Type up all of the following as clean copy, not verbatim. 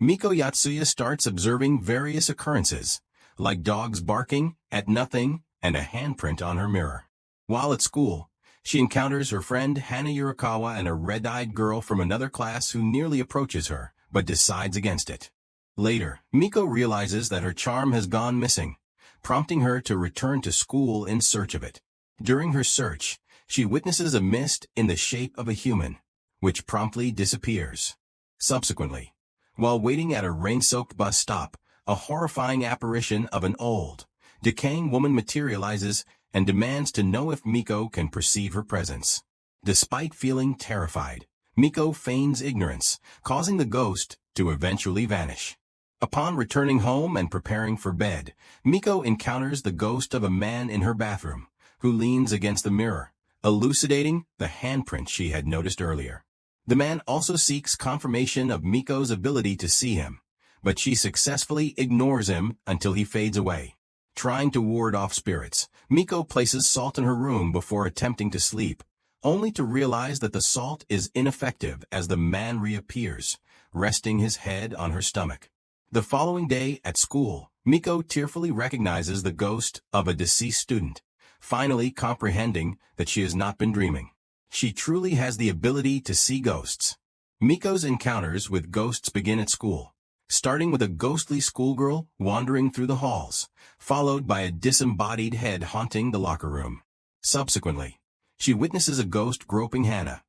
Miko Yatsuya starts observing various occurrences, like dogs barking at nothing and a handprint on her mirror. While at school, she encounters her friend Hana Yurikawa and a red-eyed girl from another class who nearly approaches her, but decides against it. Later, Miko realizes that her charm has gone missing, prompting her to return to school in search of it. During her search, she witnesses a mist in the shape of a human, which promptly disappears. Subsequently, while waiting at a rain-soaked bus stop, a horrifying apparition of an old, decaying woman materializes and demands to know if Miko can perceive her presence. Despite feeling terrified, Miko feigns ignorance, causing the ghost to eventually vanish. Upon returning home and preparing for bed, Miko encounters the ghost of a man in her bathroom, who leans against the mirror, elucidating the handprint she had noticed earlier. The man also seeks confirmation of Miko's ability to see him, but she successfully ignores him until he fades away. Trying to ward off spirits, Miko places salt in her room before attempting to sleep, only to realize that the salt is ineffective as the man reappears, resting his head on her stomach. The following day at school, Miko tearfully recognizes the ghost of a deceased student, finally comprehending that she has not been dreaming. She truly has the ability to see ghosts. Miko's encounters with ghosts begin at school, starting with a ghostly schoolgirl wandering through the halls, followed by a disembodied head haunting the locker room. Subsequently, she witnesses a ghost groping Hana,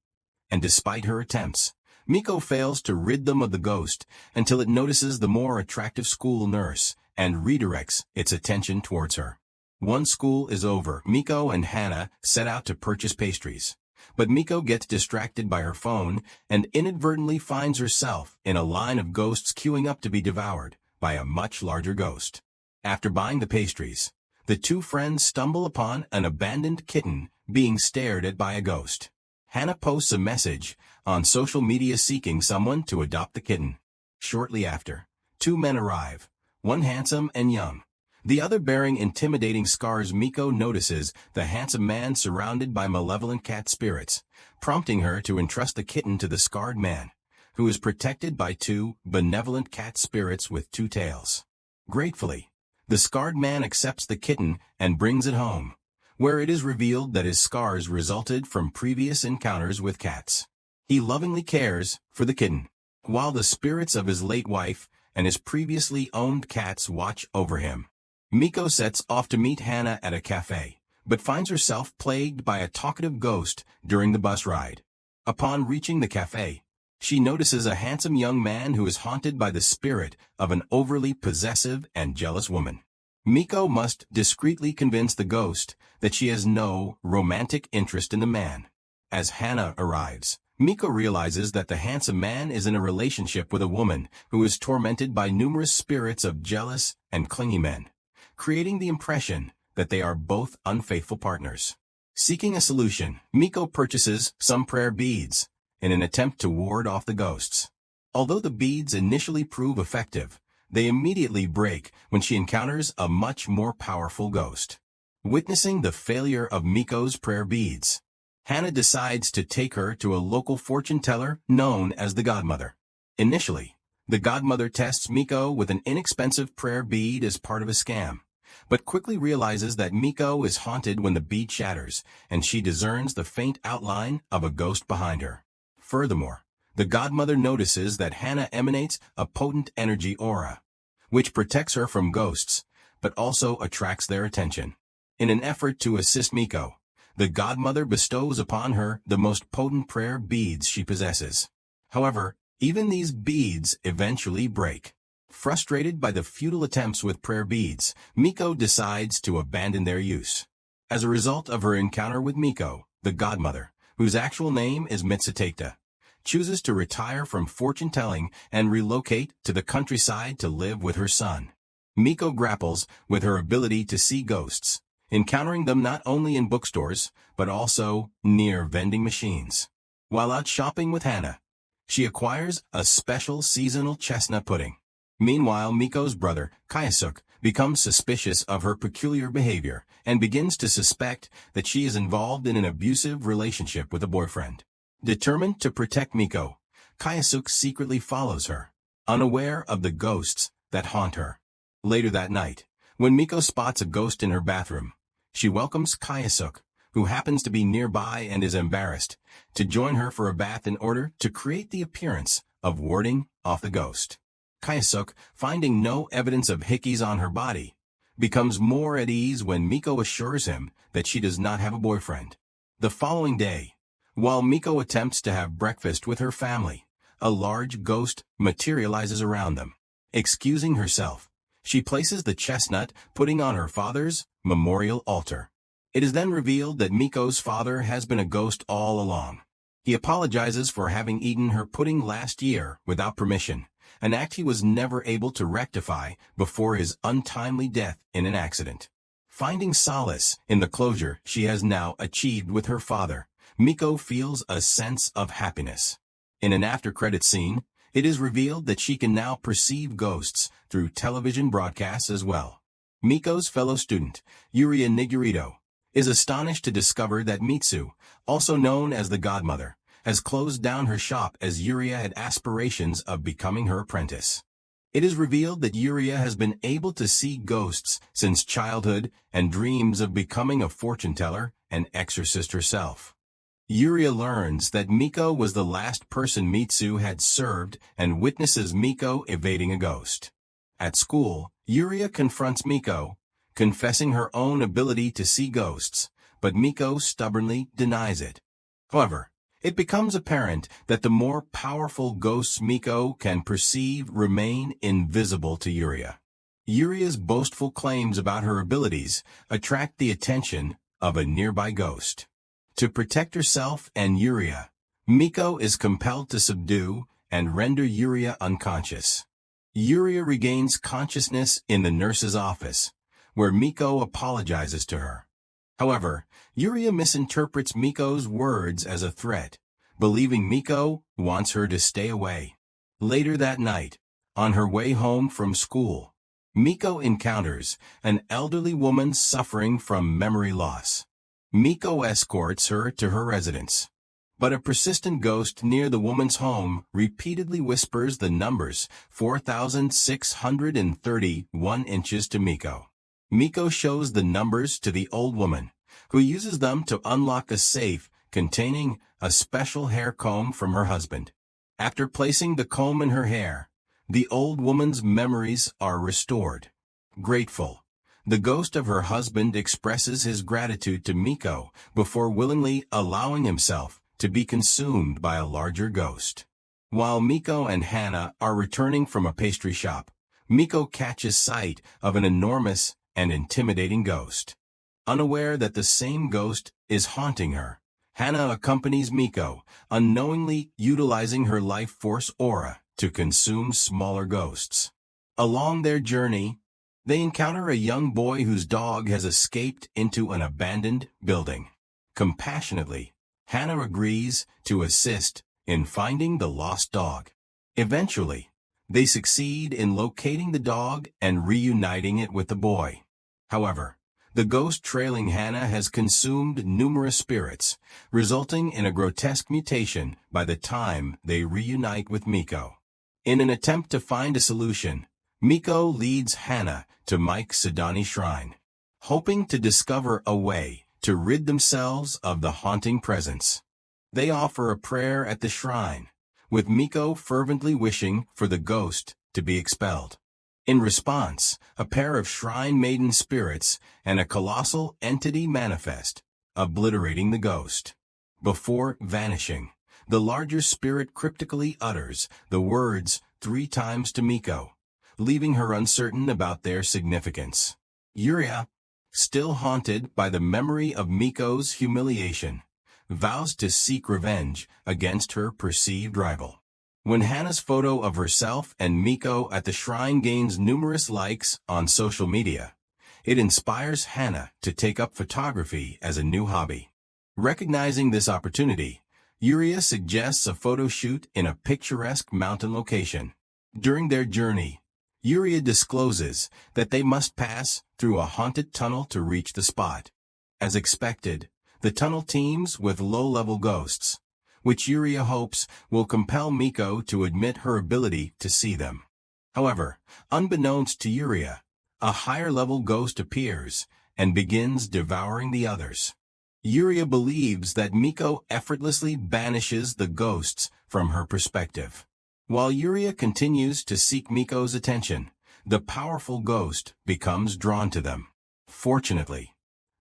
and despite her attempts, Miko fails to rid them of the ghost until it notices the more attractive school nurse and redirects its attention towards her. Once school is over, Miko and Hana set out to purchase pastries, but Miko gets distracted by her phone and inadvertently finds herself in a line of ghosts queuing up to be devoured by a much larger ghost. After buying the pastries, the two friends stumble upon an abandoned kitten being stared at by a ghost. Hana posts a message on social media seeking someone to adopt the kitten. Shortly after, two men arrive, one handsome and young, the other bearing intimidating scars. Miko notices the handsome man surrounded by malevolent cat spirits, prompting her to entrust the kitten to the scarred man, who is protected by two benevolent cat spirits with two tails. Gratefully, the scarred man accepts the kitten and brings it home, where it is revealed that his scars resulted from previous encounters with cats. He lovingly cares for the kitten, while the spirits of his late wife and his previously owned cats watch over him. Miko sets off to meet Hana at a cafe, but finds herself plagued by a talkative ghost during the bus ride. Upon reaching the cafe, she notices a handsome young man who is haunted by the spirit of an overly possessive and jealous woman. Miko must discreetly convince the ghost that she has no romantic interest in the man. As Hana arrives, Miko realizes that the handsome man is in a relationship with a woman who is tormented by numerous spirits of jealous and clingy men, creating the impression that they are both unfaithful partners. Seeking a solution, Miko purchases some prayer beads in an attempt to ward off the ghosts. Although the beads initially prove effective, they immediately break when she encounters a much more powerful ghost. Witnessing the failure of Miko's prayer beads, Hana decides to take her to a local fortune teller known as the Godmother. Initially, the Godmother tests Miko with an inexpensive prayer bead as part of a scam, but quickly realizes that Miko is haunted when the bead shatters, and she discerns the faint outline of a ghost behind her. Furthermore, the Godmother notices that Hana emanates a potent energy aura, which protects her from ghosts, but also attracts their attention. In an effort to assist Miko, the Godmother bestows upon her the most potent prayer beads she possesses. However, even these beads eventually break. Frustrated by the futile attempts with prayer beads, Miko decides to abandon their use. As a result of her encounter with Miko, the Godmother, whose actual name is Mitsutaketa, chooses to retire from fortune-telling and relocate to the countryside to live with her son. Miko grapples with her ability to see ghosts, encountering them not only in bookstores, but also near vending machines. While out shopping with Hana, she acquires a special seasonal chestnut pudding. Meanwhile, Miko's brother, Kayasuk, becomes suspicious of her peculiar behavior and begins to suspect that she is involved in an abusive relationship with a boyfriend. Determined to protect Miko, Kayasuk secretly follows her, unaware of the ghosts that haunt her. Later that night, when Miko spots a ghost in her bathroom, she welcomes Kayasuke, who happens to be nearby and is embarrassed, to join her for a bath in order to create the appearance of warding off the ghost. Kayasuke, finding no evidence of hickeys on her body, becomes more at ease when Miko assures him that she does not have a boyfriend. The following day, while Miko attempts to have breakfast with her family, a large ghost materializes around them. Excusing herself, she places the chestnut pudding on her father's memorial altar. It is then revealed that Miko's father has been a ghost all along. He apologizes for having eaten her pudding last year without permission, an act he was never able to rectify before his untimely death in an accident. Finding solace in the closure she has now achieved with her father, Miko feels a sense of happiness. In an after-credits scene, it is revealed that she can now perceive ghosts through television broadcasts as well. Miko's fellow student, Yuria Nigurito, is astonished to discover that Mitsu, also known as the godmother, has closed down her shop as Yuria had aspirations of becoming her apprentice. It is revealed that Yuria has been able to see ghosts since childhood and dreams of becoming a fortune-teller and exorcist herself. Yuria learns that Miko was the last person Mitsu had served and witnesses Miko evading a ghost. At school, Yuria confronts Miko, confessing her own ability to see ghosts, but Miko stubbornly denies it. However, it becomes apparent that the more powerful ghosts Miko can perceive remain invisible to Yuria. Yuria's boastful claims about her abilities attract the attention of a nearby ghost. To protect herself and Yuria, Miko is compelled to subdue and render Yuria unconscious. Yuria regains consciousness in the nurse's office, where Miko apologizes to her. However, Yuria misinterprets Miko's words as a threat, believing Miko wants her to stay away. Later that night, on her way home from school, Miko encounters an elderly woman suffering from memory loss. Miko escorts her to her residence, but a persistent ghost near the woman's home repeatedly whispers the numbers 4,631 inches to Miko. Miko shows the numbers to the old woman, who uses them to unlock a safe containing a special hair comb from her husband. After placing the comb in her hair, the old woman's memories are restored. Grateful, the ghost of her husband expresses his gratitude to Miko before willingly allowing himself to be consumed by a larger ghost. While Miko and Hana are returning from a pastry shop, Miko catches sight of an enormous and intimidating ghost. Unaware that the same ghost is haunting her, Hana accompanies Miko, unknowingly utilizing her life force aura to consume smaller ghosts. Along their journey, they encounter a young boy whose dog has escaped into an abandoned building. Compassionately, Hana agrees to assist in finding the lost dog. Eventually, they succeed in locating the dog and reuniting it with the boy. However, the ghost trailing Hana has consumed numerous spirits, resulting in a grotesque mutation by the time they reunite with Miko. In an attempt to find a solution, Miko leads Hana to Mike Sadani Shrine, hoping to discover a way to rid themselves of the haunting presence. They offer a prayer at the shrine, with Miko fervently wishing for the ghost to be expelled. In response, a pair of shrine maiden spirits and a colossal entity manifest, obliterating the ghost. Before vanishing, the larger spirit cryptically utters the words 3 times to Miko, leaving her uncertain about their significance. Yuria, still haunted by the memory of Miko's humiliation, vows to seek revenge against her perceived rival. When Hana's photo of herself and Miko at the shrine gains numerous likes on social media, it inspires Hana to take up photography as a new hobby. Recognizing this opportunity, Yuria suggests a photo shoot in a picturesque mountain location. During their journey, Yuria discloses that they must pass through a haunted tunnel to reach the spot. As expected, the tunnel teems with low-level ghosts, which Yuria hopes will compel Miko to admit her ability to see them. However, unbeknownst to Yuria, a higher-level ghost appears and begins devouring the others. Yuria believes that Miko effortlessly banishes the ghosts from her perspective. While Yuria continues to seek Miko's attention, the powerful ghost becomes drawn to them. Fortunately,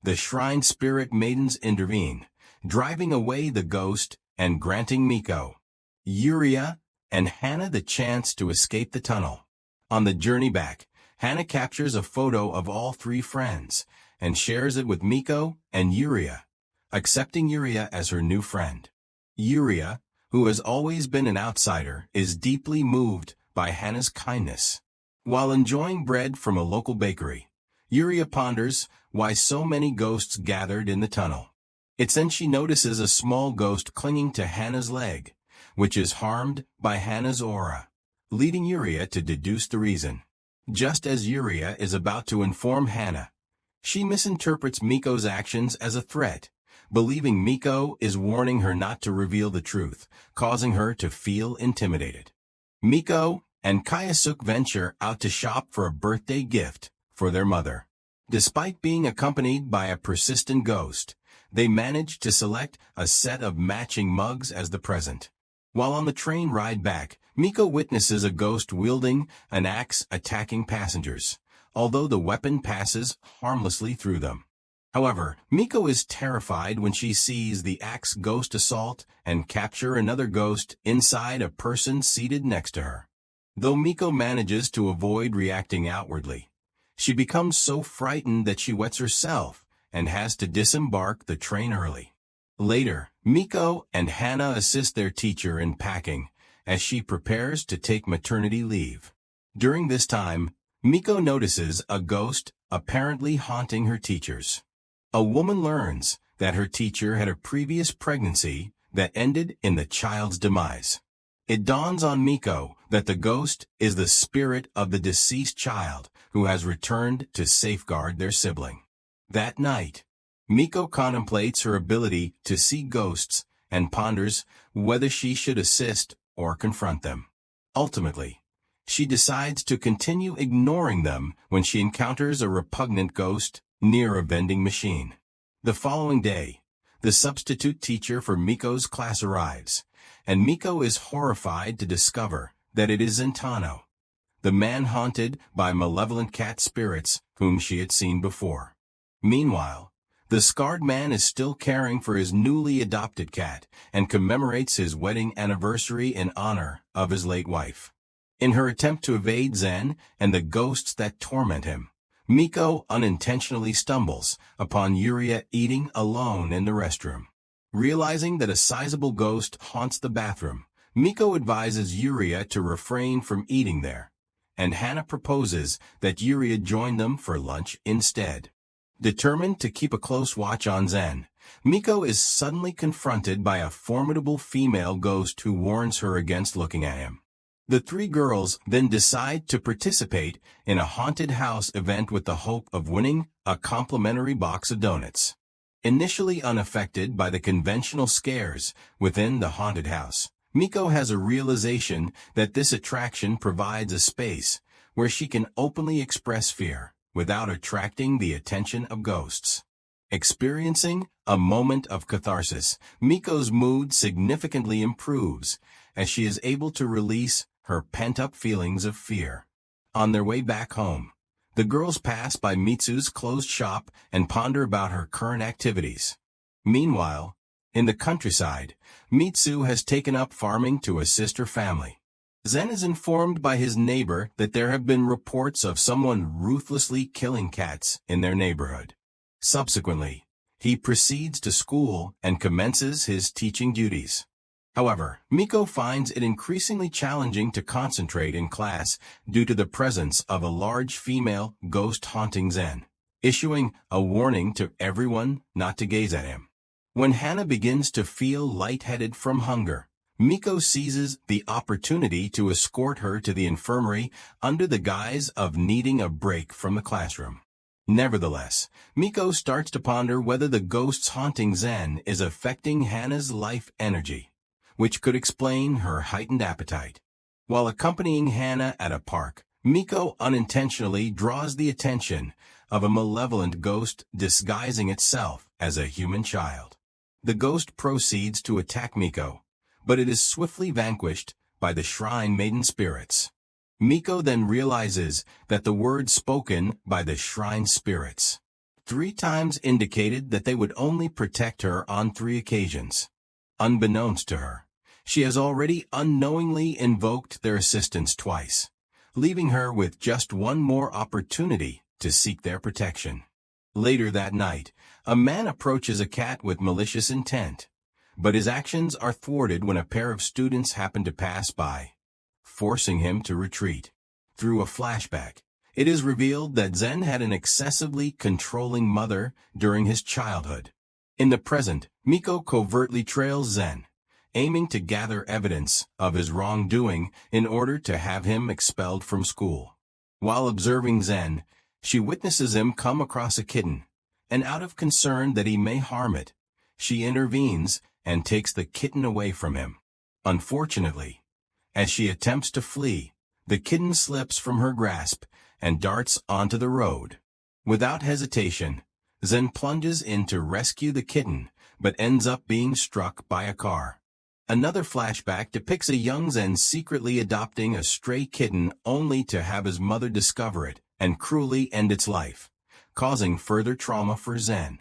the shrine spirit maidens intervene, driving away the ghost and granting Miko, Yuria, and Hana the chance to escape the tunnel. On the journey back, Hana captures a photo of all three friends and shares it with Miko and Yuria, accepting Yuria as her new friend. Yuria, who has always been an outsider, is deeply moved by Hana's kindness. While enjoying bread from a local bakery, Yuria ponders why so many ghosts gathered in the tunnel. It's then she notices a small ghost clinging to Hana's leg, which is harmed by Hana's aura, leading Yuria to deduce the reason. Just as Yuria is about to inform Hana, she misinterprets Miko's actions as a threat, believing Miko is warning her not to reveal the truth, causing her to feel intimidated. Miko and Kayasuk venture out to shop for a birthday gift for their mother. Despite being accompanied by a persistent ghost, they manage to select a set of matching mugs as the present. While on the train ride back, Miko witnesses a ghost wielding an axe attacking passengers, although the weapon passes harmlessly through them. However, Miko is terrified when she sees the axe ghost assault and capture another ghost inside a person seated next to her. Though Miko manages to avoid reacting outwardly, she becomes so frightened that she wets herself and has to disembark the train early. Later, Miko and Hana assist their teacher in packing as she prepares to take maternity leave. During this time, Miko notices a ghost apparently haunting her teachers. A woman learns that her teacher had a previous pregnancy that ended in the child's demise. It dawns on Miko that the ghost is the spirit of the deceased child who has returned to safeguard their sibling. That night, Miko contemplates her ability to see ghosts and ponders whether she should assist or confront them. Ultimately, she decides to continue ignoring them when she encounters a repugnant ghost near a vending machine. The following day, the substitute teacher for Miko's class arrives, and Miko is horrified to discover that it is Zentano, the man haunted by malevolent cat spirits whom she had seen before. Meanwhile, the scarred man is still caring for his newly adopted cat and commemorates his wedding anniversary in honor of his late wife. In her attempt to evade Zen and the ghosts that torment him, Miko unintentionally stumbles upon Yuria eating alone in the restroom. Realizing that a sizable ghost haunts the bathroom, Miko advises Yuria to refrain from eating there, and Hana proposes that Yuria join them for lunch instead. Determined to keep a close watch on Zen, Miko is suddenly confronted by a formidable female ghost who warns her against looking at him. The three girls then decide to participate in a haunted house event with the hope of winning a complimentary box of donuts. Initially unaffected by the conventional scares within the haunted house, Miko has a realization that this attraction provides a space where she can openly express fear without attracting the attention of ghosts. Experiencing a moment of catharsis, Miko's mood significantly improves as she is able to release her pent-up feelings of fear. On their way back home, the girls pass by Mitsu's closed shop and ponder about her current activities. Meanwhile, in the countryside, Mitsu has taken up farming to assist her family. Zen is informed by his neighbor that there have been reports of someone ruthlessly killing cats in their neighborhood. Subsequently, he proceeds to school and commences his teaching duties. However, Miko finds it increasingly challenging to concentrate in class due to the presence of a large female ghost haunting Zen, issuing a warning to everyone not to gaze at him. When Hana begins to feel lightheaded from hunger, Miko seizes the opportunity to escort her to the infirmary under the guise of needing a break from the classroom. Nevertheless, Miko starts to ponder whether the ghosts haunting Zen is affecting Hana's life energy. which could explain her heightened appetite. While accompanying Hana at a park, Miko unintentionally draws the attention of a malevolent ghost disguising itself as a human child. The ghost proceeds to attack Miko, but it is swiftly vanquished by the shrine maiden spirits. Miko then realizes that the words spoken by the shrine spirits 3 times indicated that they would only protect her on 3 occasions. Unbeknownst to her, she has already unknowingly invoked their assistance twice, leaving her with just one more opportunity to seek their protection. Later that night, a man approaches a cat with malicious intent, but his actions are thwarted when a pair of students happen to pass by, forcing him to retreat. Through a flashback, it is revealed that Zen had an excessively controlling mother during his childhood. In the present, Miko covertly trails Zen, aiming to gather evidence of his wrongdoing in order to have him expelled from school. While observing Zen, she witnesses him come across a kitten, and out of concern that he may harm it, she intervenes and takes the kitten away from him. Unfortunately, as she attempts to flee, the kitten slips from her grasp and darts onto the road. Without hesitation, Zen plunges in to rescue the kitten, but ends up being struck by a car. Another flashback depicts a young Zen secretly adopting a stray kitten only to have his mother discover it and cruelly end its life, causing further trauma for Zen.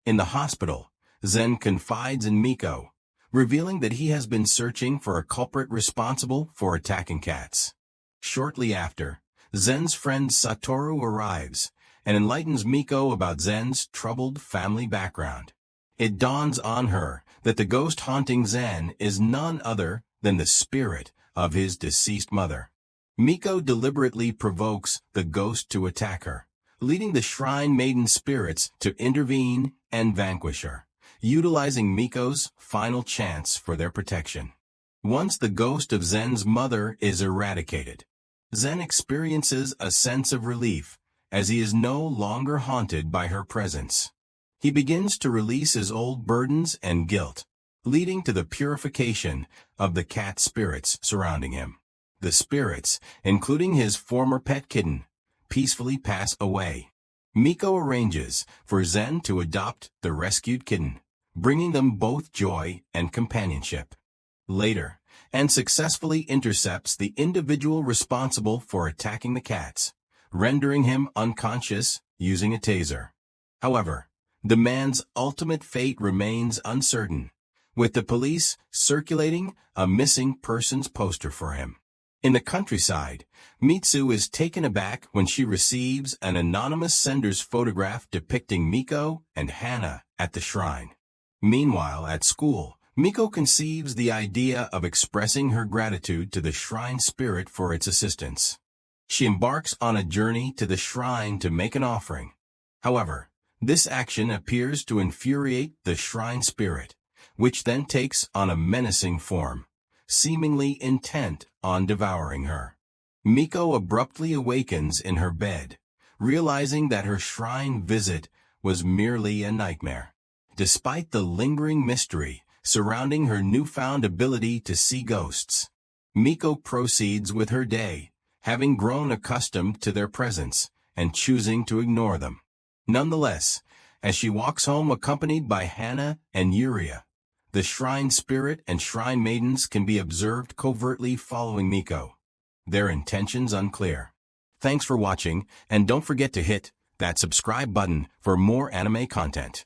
In the hospital, Zen confides in Miko, revealing that he has been searching for a culprit responsible for attacking cats. Shortly after, Zen's friend Satoru arrives and enlightens Miko about Zen's troubled family background. It dawns on her that the ghost haunting Zen is none other than the spirit of his deceased mother. Miko deliberately provokes the ghost to attack her, leading the shrine maiden spirits to intervene and vanquish her, utilizing Miko's final chance for their protection. Once the ghost of Zen's mother is eradicated, Zen experiences a sense of relief as he is no longer haunted by her presence. He begins to release his old burdens and guilt, leading to the purification of the cat spirits surrounding him. The spirits, including his former pet kitten, peacefully pass away. Miko arranges for Zen to adopt the rescued kitten, bringing them both joy and companionship. Later, and successfully intercepts the individual responsible for attacking the cats, rendering him unconscious using a taser. However, the man's ultimate fate remains uncertain, with the police circulating a missing persons poster for him. In the countryside, Mitsu is taken aback when she receives an anonymous sender's photograph depicting Miko and Hana at the shrine. Meanwhile, at school, Miko conceives the idea of expressing her gratitude to the shrine spirit for its assistance. She embarks on a journey to the shrine to make an offering. However, this action appears to infuriate the shrine spirit, which then takes on a menacing form, seemingly intent on devouring her. Miko abruptly awakens in her bed, realizing that her shrine visit was merely a nightmare. Despite the lingering mystery surrounding her newfound ability to see ghosts, Miko proceeds with her day, having grown accustomed to their presence and choosing to ignore them. Nonetheless, as she walks home accompanied by Hana and Yuria, the shrine spirit and shrine maidens can be observed covertly following Miko, their intentions unclear. Thanks for watching, and don't forget to hit that subscribe button for more anime content.